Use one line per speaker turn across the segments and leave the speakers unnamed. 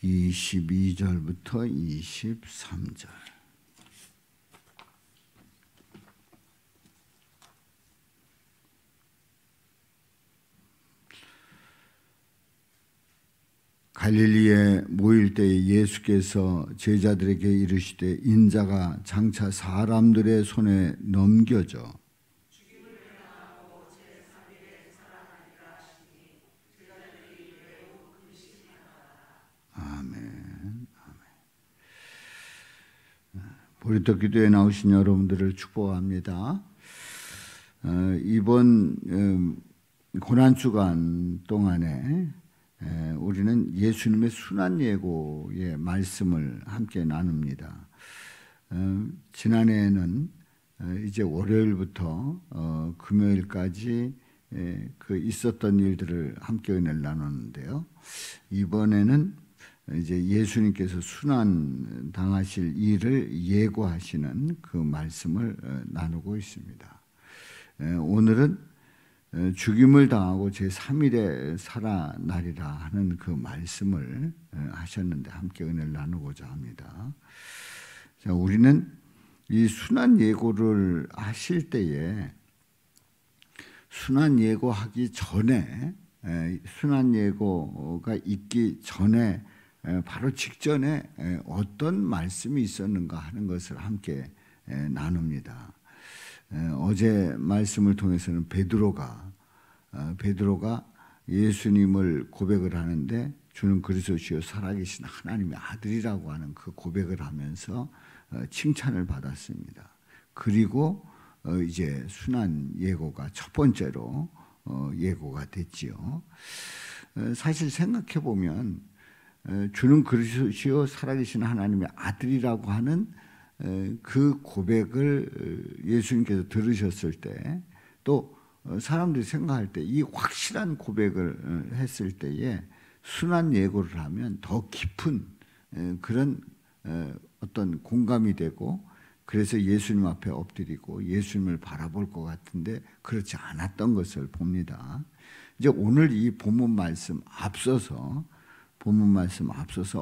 22절부터 23절. 갈릴리에 모일 때에 예수께서 제자들에게 이르시되 인자가 장차 사람들의 손에 넘겨져 아멘. 보리떡 기도에 나오신 여러분들을 축복합니다. 이번 고난주간 동안에 우리는 예수님의 순환예고의 말씀을 함께 나눕니다. 지난해에는 이제 월요일부터 금요일까지 그 있었던 일들을 함께 은혜를 나눴는데요. 이번에는 이제 예수님께서 순환 당하실 일을 예고하시는 그 말씀을 나누고 있습니다. 오늘은 죽임을 당하고 제3일에 살아나리라 하는 그 말씀을 하셨는데 함께 은혜를 나누고자 합니다. 자, 우리는 이 순환 예고를 하실 때에 순환 예고하기 전에 순환 예고가 있기 전에 바로 직전에 어떤 말씀이 있었는가 하는 것을 함께 나눕니다. 어제 말씀을 통해서는 베드로가 예수님을 고백을 하는데 주는 그리스도시요 살아계신 하나님의 아들이라고 하는 그 고백을 하면서 칭찬을 받았습니다. 그리고 이제 순환 예고가 첫 번째로 예고가 됐지요. 사실 생각해 보면 주는 그리스도시요 살아계신 하나님의 아들이라고 하는 그 고백을 예수님께서 들으셨을 때 또 사람들이 생각할 때 이 확실한 고백을 했을 때에 순환 예고를 하면 더 깊은 그런 어떤 공감이 되고 그래서 예수님 앞에 엎드리고 예수님을 바라볼 것 같은데 그렇지 않았던 것을 봅니다. 이제 오늘 이 본문 말씀 앞서서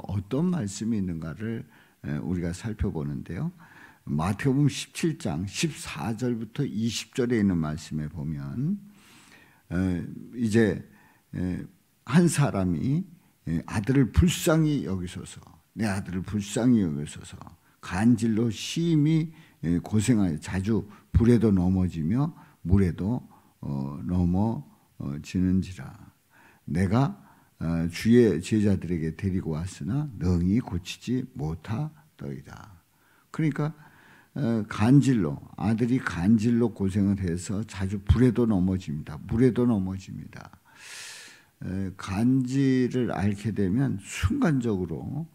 어떤 말씀이 있는가를 우리가 살펴보는데요. 마태복음 17장 14절부터 20절에 있는 말씀에 보면 이제 한 사람이 아들을 불쌍히 여기소서 내 아들을 불쌍히 여기소서 간질로 심히 고생하여 자주 불에도 넘어지며 물에도 넘어지는지라 내가 주의 제자들에게 데리고 왔으나 능히 고치지 못하더이다. 그러니까 아들이 간질로 고생을 해서 자주 불에도 넘어집니다. 물에도 넘어집니다. 간질을 앓게 되면 순간적으로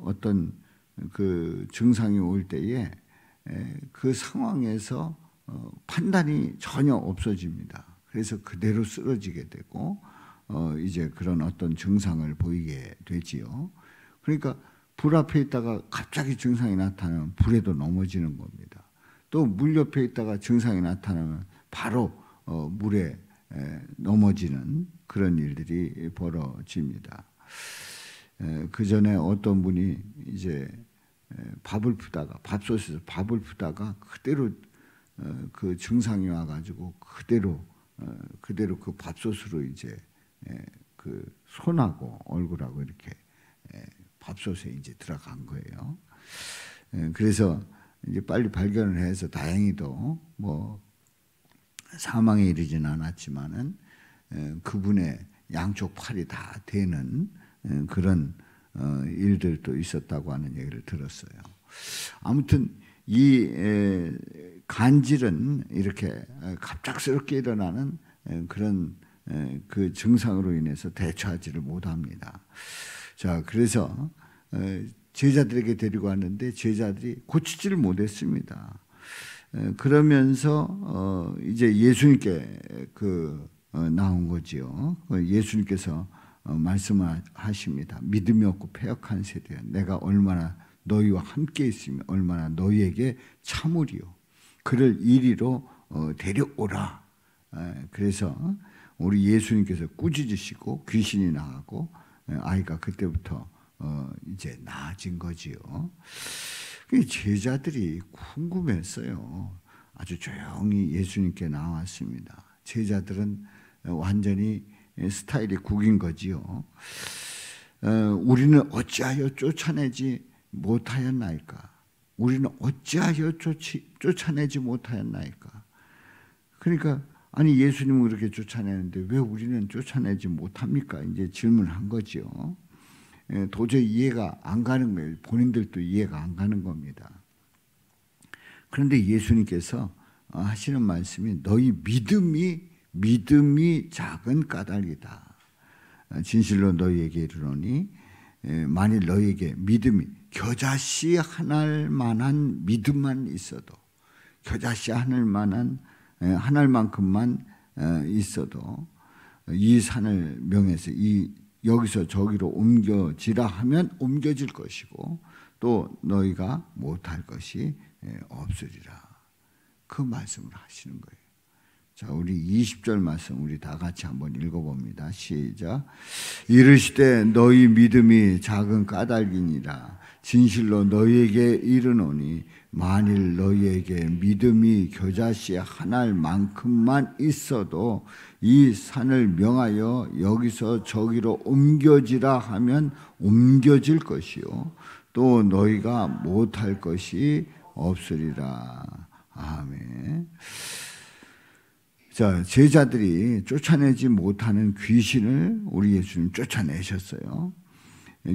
어떤 그 증상이 올 때에 그 상황에서 판단이 전혀 없어집니다. 그래서 그대로 쓰러지게 되고 이제 그런 어떤 증상을 보이게 되지요. 그러니까 불 앞에 있다가 갑자기 증상이 나타나면 불에도 넘어지는 겁니다. 또 물 옆에 있다가 증상이 나타나면 바로 물에 넘어지는 그런 일들이 벌어집니다. 그 전에 어떤 분이 이제 밥솥에서 밥을 푸다가 그대로 그 증상이 와가지고 그대로 그 밥솥으로 이제 그 손하고 얼굴하고 이렇게 밥솥에 이제 들어간 거예요. 그래서 이제 빨리 발견을 해서 다행히도 뭐 사망에 이르지는 않았지만은 그분의 양쪽 팔이 다 되는 그런 일들도 있었다고 하는 얘기를 들었어요. 아무튼 이 간질은 이렇게 갑작스럽게 일어나는 그런 그 증상으로 인해서 대처하지를 못합니다. 자, 그래서 제자들에게 데리고 왔는데 제자들이 고치지를 못했습니다. 그러면서 이제 예수님께 나온 거지요. 예수님께서 말씀하십니다. 믿음이 없고 패역한 세대야. 내가 얼마나 너희와 함께 있으며 얼마나 너희에게 참으리요. 그를 이리로 데려오라. 그래서 우리 예수님께서 꾸짖으시고 귀신이 나가고 아이가 그때부터 이제 나아진 거지요. 제자들이 궁금했어요. 아주 조용히 예수님께 나왔습니다. 제자들은 완전히 스타일이 국인 거지요. 우리는 어찌하여 쫓아내지 못하였나이까? 우리는 어찌하여 쫓아내지 못하였나이까? 그러니까 아니 예수님은 그렇게 쫓아내는데 왜 우리는 쫓아내지 못합니까? 이제 질문한 거죠. 도저히 이해가 안 가는 거예요. 본인들도 이해가 안 가는 겁니다. 그런데 예수님께서 하시는 말씀이 너희 믿음이 작은 까닭이다. 진실로 너희에게 이르노니 만일 너희에게 믿음이 겨자씨 하나일 만한 믿음만 있어도 겨자씨 하나만큼만 있어도 이 산을 명해서 여기서 저기로 옮겨지라 하면 옮겨질 것이고 또 너희가 못할 것이 없으리라. 그 말씀을 하시는 거예요. 자, 우리 20절 말씀 우리 다 같이 한번 읽어봅니다. 시작. 이르시되 너희 믿음이 작은 까닭이니라. 진실로 너희에게 이르노니 만일 너희에게 믿음이 겨자씨 하나만큼만 있어도 이 산을 명하여 여기서 저기로 옮겨지라 하면 옮겨질 것이요 또 너희가 못할 것이 없으리라. 아멘. 자, 제자들이 쫓아내지 못하는 귀신을 우리 예수님 쫓아내셨어요.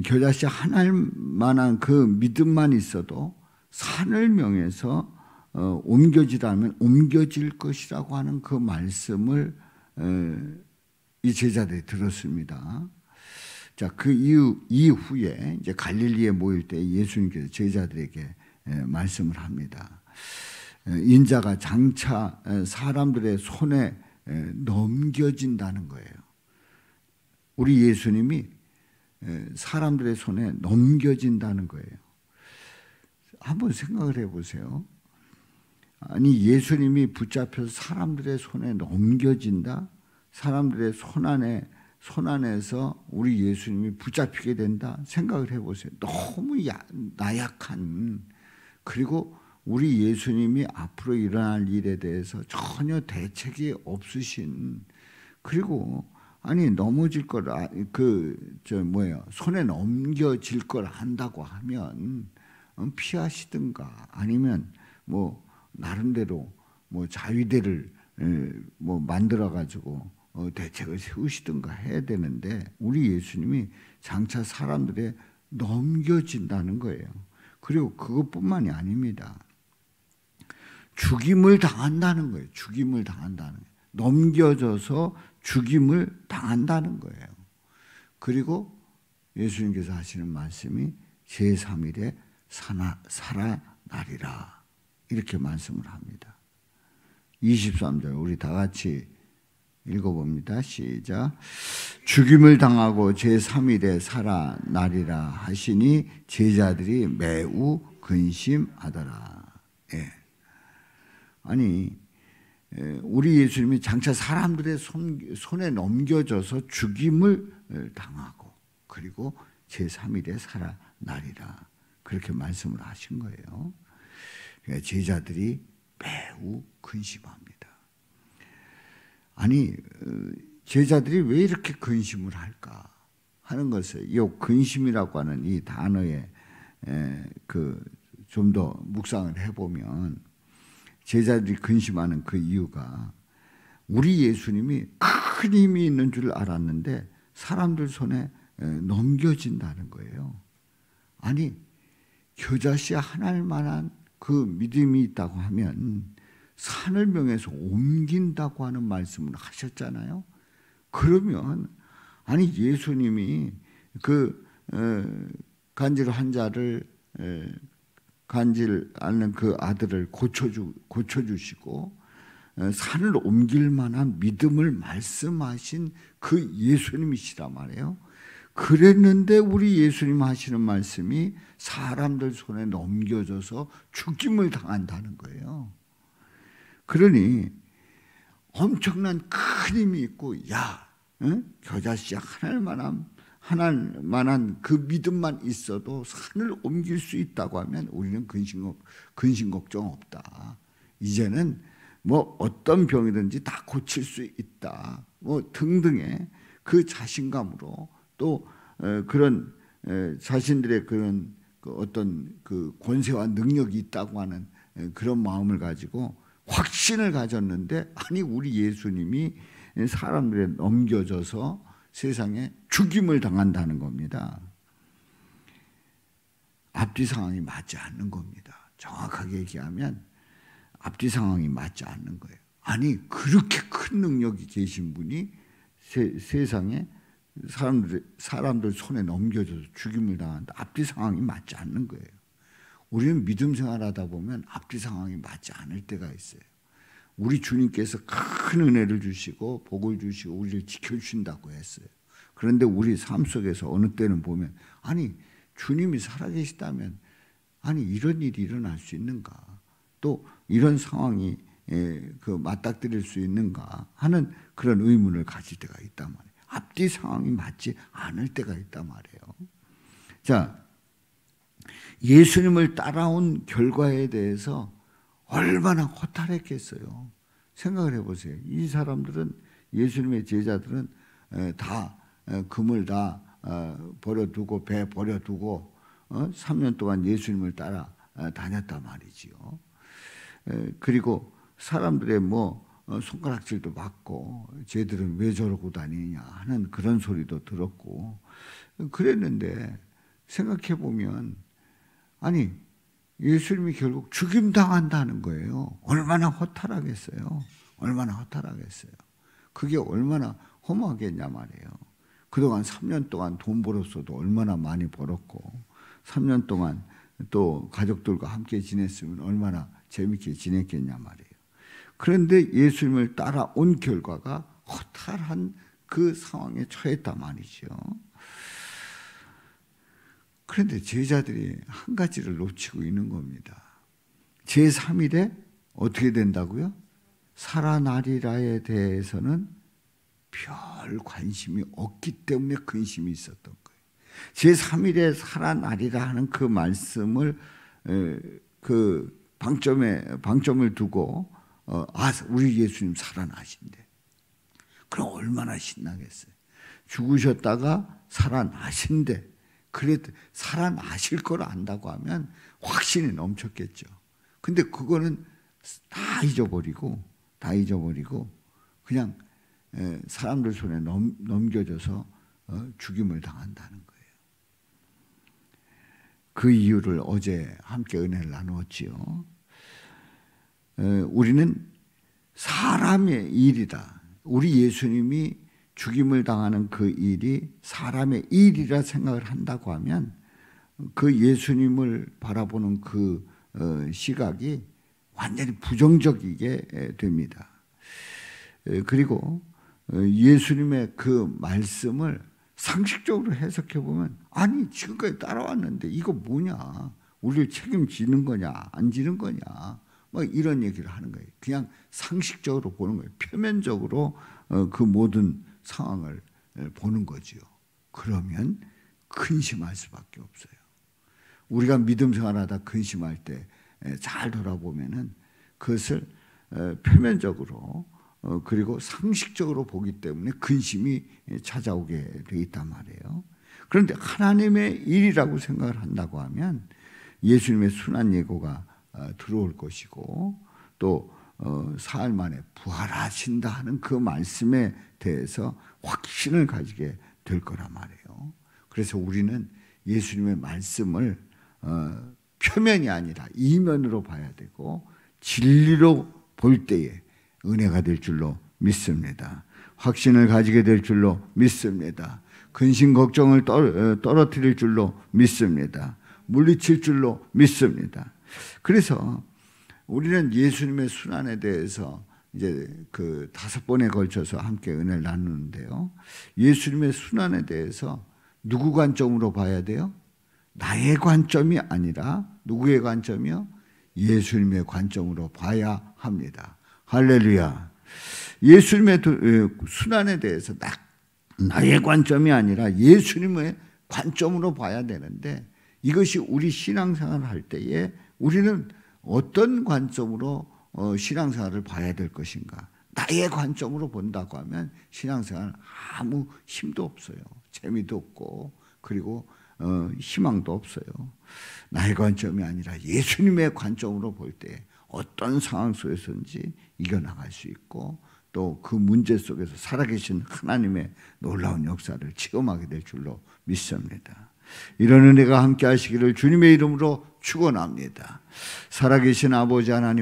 겨자씨 하나만한 그 믿음만 있어도 산을 명해서 옮겨지라면 옮겨질 것이라고 하는 그 말씀을 이 제자들이 들었습니다. 자, 그 이후에 이제 갈릴리에 모일 때 예수님께서 제자들에게 말씀을 합니다. 인자가 장차 사람들의 손에 넘겨진다는 거예요. 우리 예수님이 사람들의 손에 넘겨진다는 거예요. 한번 생각을 해보세요. 아니 예수님이 붙잡혀서 사람들의 손에 넘겨진다? 사람들의 손 안에서 우리 예수님이 붙잡히게 된다? 생각을 해보세요. 너무 나약한, 그리고 우리 예수님이 앞으로 일어날 일에 대해서 전혀 대책이 없으신, 그리고 아니 넘어질 걸 손에 넘겨질 걸 안다고 하면 피하시든가 아니면 뭐 나름대로 뭐 자위대를 뭐 만들어 가지고 대책을 세우시든가 해야 되는데 우리 예수님이 장차 사람들의 넘겨진다는 거예요. 그리고 그것뿐만이 아닙니다. 죽임을 당한다는 거예요. 죽임을 당한다는 거예요. 넘겨져서 죽임을 당한다는 거예요. 그리고 예수님께서 하시는 말씀이 제3일에 살아나리라 이렇게 말씀을 합니다. 23절 우리 다 같이 읽어봅니다. 시작. 죽임을 당하고 제3일에 살아나리라 하시니 제자들이 매우 근심하더라. 예. 아니 우리 예수님이 장차 사람들의 손에 넘겨져서 죽임을 당하고 그리고 제3일에 살아나리라 그렇게 말씀을 하신 거예요. 그러니까 제자들이 매우 근심합니다. 아니 제자들이 왜 이렇게 근심을 할까 하는 것을 이 근심이라고 하는 이 단어에 좀 더 묵상을 해보면 제자들이 근심하는 그 이유가 우리 예수님이 큰 힘이 있는 줄 알았는데 사람들 손에 넘겨진다는 거예요. 아니 겨자씨 하나일 만한 그 믿음이 있다고 하면 산을 명해서 옮긴다고 하는 말씀을 하셨잖아요. 그러면 아니 예수님이 그 간질 환자를 간질 앓는 그 아들을 고쳐주시고 산을 옮길 만한 믿음을 말씀하신 그 예수님이시란 말이에요. 그랬는데 우리 예수님 하시는 말씀이 사람들 손에 넘겨져서 죽임을 당한다는 거예요. 그러니 엄청난 큰 힘이 있고 겨자씨 만한 그 믿음만 있어도 산을 옮길 수 있다고 하면 우리는 근심 걱정 없다. 이제는 뭐 어떤 병이든지 다 고칠 수 있다. 뭐 등등의 그 자신감으로 또 그런 자신들의 그런 어떤 그 권세와 능력이 있다고 하는 그런 마음을 가지고 확신을 가졌는데, 아니 우리 예수님이 사람들에 넘겨져서 세상에 죽임을 당한다는 겁니다. 앞뒤 상황이 맞지 않는 겁니다. 정확하게 얘기하면 앞뒤 상황이 맞지 않는 거예요. 아니 그렇게 큰 능력이 계신 분이 세상에 사람들 손에 넘겨져서 죽임을 당한다. 앞뒤 상황이 맞지 않는 거예요. 우리는 믿음 생활하다 보면 앞뒤 상황이 맞지 않을 때가 있어요. 우리 주님께서 큰 은혜를 주시고 복을 주시고 우리를 지켜주신다고 했어요. 그런데 우리 삶 속에서 어느 때는 보면, 아니 주님이 살아계시다면 아니 이런 일이 일어날 수 있는가, 또 이런 상황이 맞닥뜨릴 수 있는가 하는 그런 의문을 가질 때가 있단 말이에요. 앞뒤 상황이 맞지 않을 때가 있단 말이에요. 자, 예수님을 따라온 결과에 대해서 얼마나 허탈했겠어요. 생각을 해보세요. 이 사람들은, 예수님의 제자들은 다 금을 다 버려두고 배 버려두고 3년 동안 예수님을 따라 다녔단 말이지요. 그리고 사람들의 뭐 손가락질도 받고 쟤들은 왜 저러고 다니냐 하는 그런 소리도 들었고 그랬는데, 생각해 보면 아니 예수님이 결국 죽임당한다는 거예요. 얼마나 허탈하겠어요. 얼마나 허탈하겠어요. 그게 얼마나 허무하겠냐 말이에요. 그동안 3년 동안 돈 벌었어도 얼마나 많이 벌었고 3년 동안 또 가족들과 함께 지냈으면 얼마나 재밌게 지냈겠냐 말이에요. 그런데 예수님을 따라온 결과가 허탈한 그 상황에 처했단 말이죠. 그런데 제자들이 한 가지를 놓치고 있는 겁니다. 제3일에 어떻게 된다고요? 살아나리라에 대해서는 별 관심이 없기 때문에 근심이 있었던 거예요. 제3일에 살아나리라 하는 그 말씀을 그 방점을 두고 우리 예수님 살아나신대. 그럼 얼마나 신나겠어요. 죽으셨다가 살아나신대. 그래도 살아나실 걸 안다고 하면 확신이 넘쳤겠죠. 근데 그거는 다 잊어버리고 그냥 사람들 손에 넘겨져서 죽임을 당한다는 거예요. 그 이유를 어제 함께 은혜를 나누었지요. 우리는 사람의 일이다. 우리 예수님이 죽임을 당하는 그 일이 사람의 일이라 생각을 한다고 하면 그 예수님을 바라보는 그 시각이 완전히 부정적이게 됩니다. 그리고 예수님의 그 말씀을 상식적으로 해석해 보면, 아니 지금까지 따라왔는데 이거 뭐냐, 우리를 책임지는 거냐 안 지는 거냐, 뭐 이런 얘기를 하는 거예요. 그냥 상식적으로 보는 거예요. 표면적으로 그 모든 상황을 보는 거지요. 그러면 근심할 수밖에 없어요. 우리가 믿음 생활하다 근심할 때 잘 돌아보면은 그것을 표면적으로 그리고 상식적으로 보기 때문에 근심이 찾아오게 돼 있단 말이에요. 그런데 하나님의 일이라고 생각을 한다고 하면 예수님의 순환 예고가 들어올 것이고 또 사흘 만에 부활하신다 하는 그 말씀에 대해서 확신을 가지게 될 거란 말이에요. 그래서 우리는 예수님의 말씀을 표면이 아니라 이면으로 봐야 되고 진리로 볼 때에 은혜가 될 줄로 믿습니다. 확신을 가지게 될 줄로 믿습니다. 근심 걱정을 떨어뜨릴 줄로 믿습니다. 물리칠 줄로 믿습니다. 그래서 우리는 예수님의 순환에 대해서 이제 그 5번에 걸쳐서 함께 은혜를 나누는데요. 예수님의 순환에 대해서 누구 관점으로 봐야 돼요? 나의 관점이 아니라 누구의 관점이요? 예수님의 관점으로 봐야 합니다. 할렐루야. 예수님의 순환에 대해서 나의 관점이 아니라 예수님의 관점으로 봐야 되는데, 이것이 우리 신앙생활을 할 때에 우리는 어떤 관점으로 신앙생활을 봐야 될 것인가? 나의 관점으로 본다고 하면 신앙생활은 아무 힘도 없어요. 재미도 없고, 그리고 희망도 없어요. 나의 관점이 아니라 예수님의 관점으로 볼 때 어떤 상황 속에서든지 이겨나갈 수 있고, 또 그 문제 속에서 살아계신 하나님의 놀라운 역사를 체험하게 될 줄로 믿습니다. 이런 은혜가 함께 하시기를 주님의 이름으로 축원합니다. 살아계신 아버지 하나님,